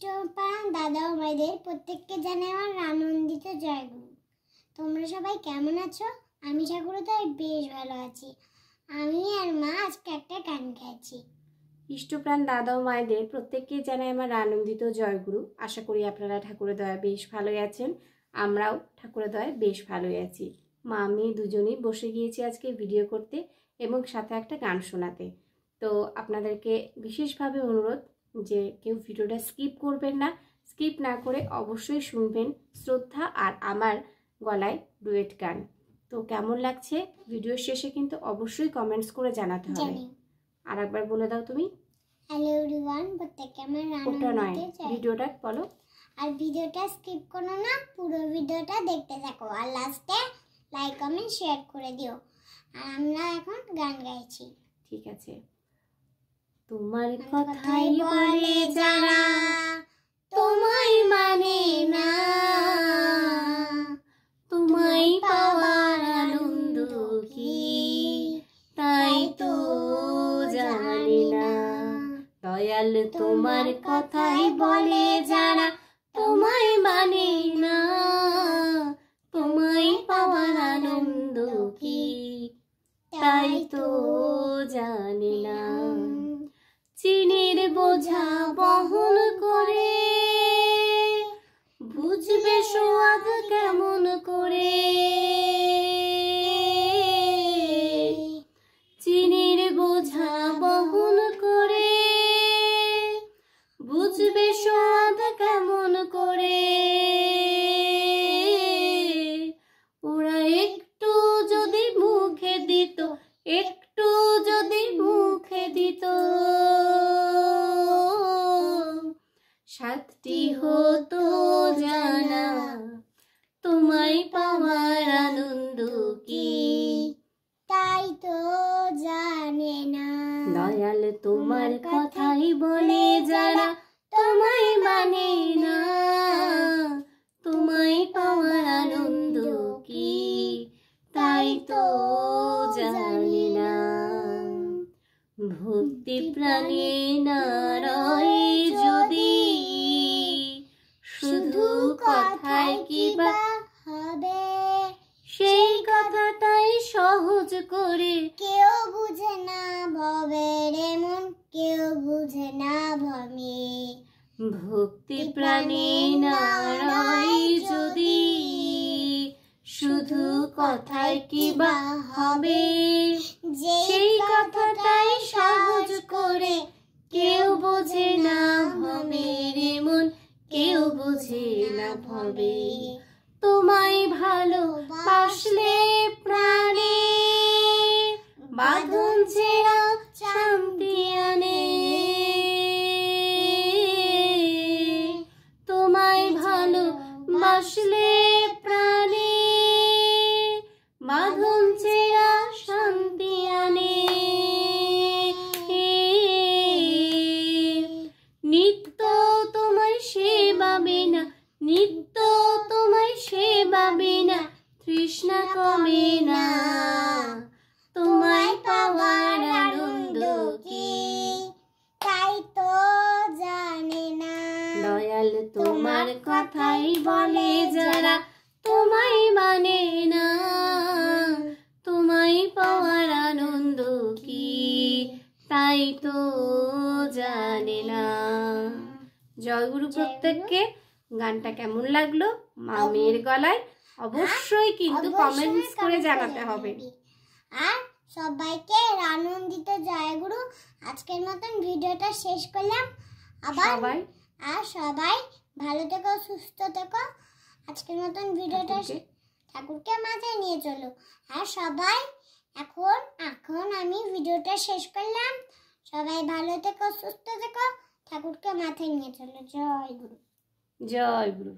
ইষ্টপ্রাণ দাদা ও মায়েদের প্রত্যেককে জানাই আমার আনন্দিত জয়গুরু। তোমরা সবাই কেমন আছো? আমি ঠাকুরদা বেশ ভালো আছি। আমি আর মা আজকে একটা গান গাইছি। ইষ্টপ্রাণ দাদা ও মায়েদের প্রত্যেককে জানাই আমার আনন্দিত জয়গুরু। আশা করি আপনারা ঠাকুরের দয়ায় বেশ ভালোই আছেন। আমরাও ঠাকুরের দয়ায় বেশ ভালোই আছি। মা আমি দুজনেই বসে গিয়েছি আজকে ভিডিও করতে এবং সাথে একটা গান শোনাতে। তো আপনাদেরকে বিশেষভাবে অনুরোধ যে কেউ ভিডিওটা স্কিপ করবেন না, স্কিপ না করে অবশ্যই শুনবেন শ্রদ্ধা আর আমার গলায় ডুয়েট গান। তো কেমন লাগছে ভিডিওর শেষে কিন্তু অবশ্যই কমেন্টস করে জানাতে হবে। আর একবার বলে দাও তুমি। হ্যালো এভরিওয়ান, প্রত্যেককে আমার ওটা নয়, আনন্দিত জয়। ভিডিওটা বলো। আর ভিডিওটা স্কিপ করো না, পুরো ভিডিওটা দেখতে থাকো আর লাস্টে লাইক কমেন্ট শেয়ার করে দিও। আর আমরা এখন গান গাইছি। ঠিক আছে। তোমার কথাই বলে যারা তোমায় মানে না, তোমায় পাওয়ার আনন্দ কি তাই তো জানি না। দয়াল তোমার কথাই বলে যারা তোমায় মানে না, তোমায় পাওয়ার আনন্দ কি তাই তো জানি না। চিনির বোঝা বহন করে বুঝবে সোয়াদ কেমন করে। চিনির বোঝা বহন করে বুঝবে সোয়াদ কেমন করে। ওরা একটু যদি মুখে দিত, একটু যদি মুখে দিত, সাতটি হতো জানা তোমায় পাওয়ার আনন্দ কি তাই তো জানে না। দয়াল তোমার কথাই বলে যারা তোমায় মানে না, তোমায় পাওয়ার আনন্দ কি তাই তো জানি না। ভক্তি প্রাণে নারায় যদি শুধু কথায় কি বা হবে, সেই কথাটাই সহজ করে কেউ বুঝে না ভবের এমন, কেউ বুঝে না ভবে। ভক্তি প্রাণে নারায় যদি শুধু কথায় কি বা হবে, সেই কথাটাই সহজ করে কেউ বোঝে না ভবের এমন, কেউ বুঝে না ভবে। তোমায় ভালোবাসলে প্রাণে বাঁধন ছেড়া শান্তি আনে। তোমায় ভালোবাসলে প্রাণে বাঁধন ছেড়া শান্তি আনে। নিত্য তোমায় সেবা বিনা, নিত্য তোমায় সেবা বিনা তৃষ্ণা কমে না। তোমায় পাওয়ার আনন্দ কি তাই তো জানে না। দয়াল তোমার কথাই বলে যারা তোমায় মানে না, তোমায় পাওয়ার আনন্দ কি তাই তো জানে না। জয়গুরু প্রত্যেককে। গানটা কেমন লাগলো মামের গলায় অবশ্যই কিন্তু কমেন্টস করে জানাতে হবে। আর সবাইকে আনন্দিত জয়গুরু। আজকের মতন ভিডিওটা শেষ করলাম। সবাই ভালো থেকো, সুস্থ থেকো। আজকের মতন ভিডিওটা ঠাকুরকে মাথায় নিয়ে চলো। আর সবাই এখন আমি ভিডিওটা শেষ করলাম। সবাই ভালো থেকো, সুস্থ থেকো, ঠাকুরকে মাথায় নিয়ে চলো। জয় গুরু। জয় গুরু।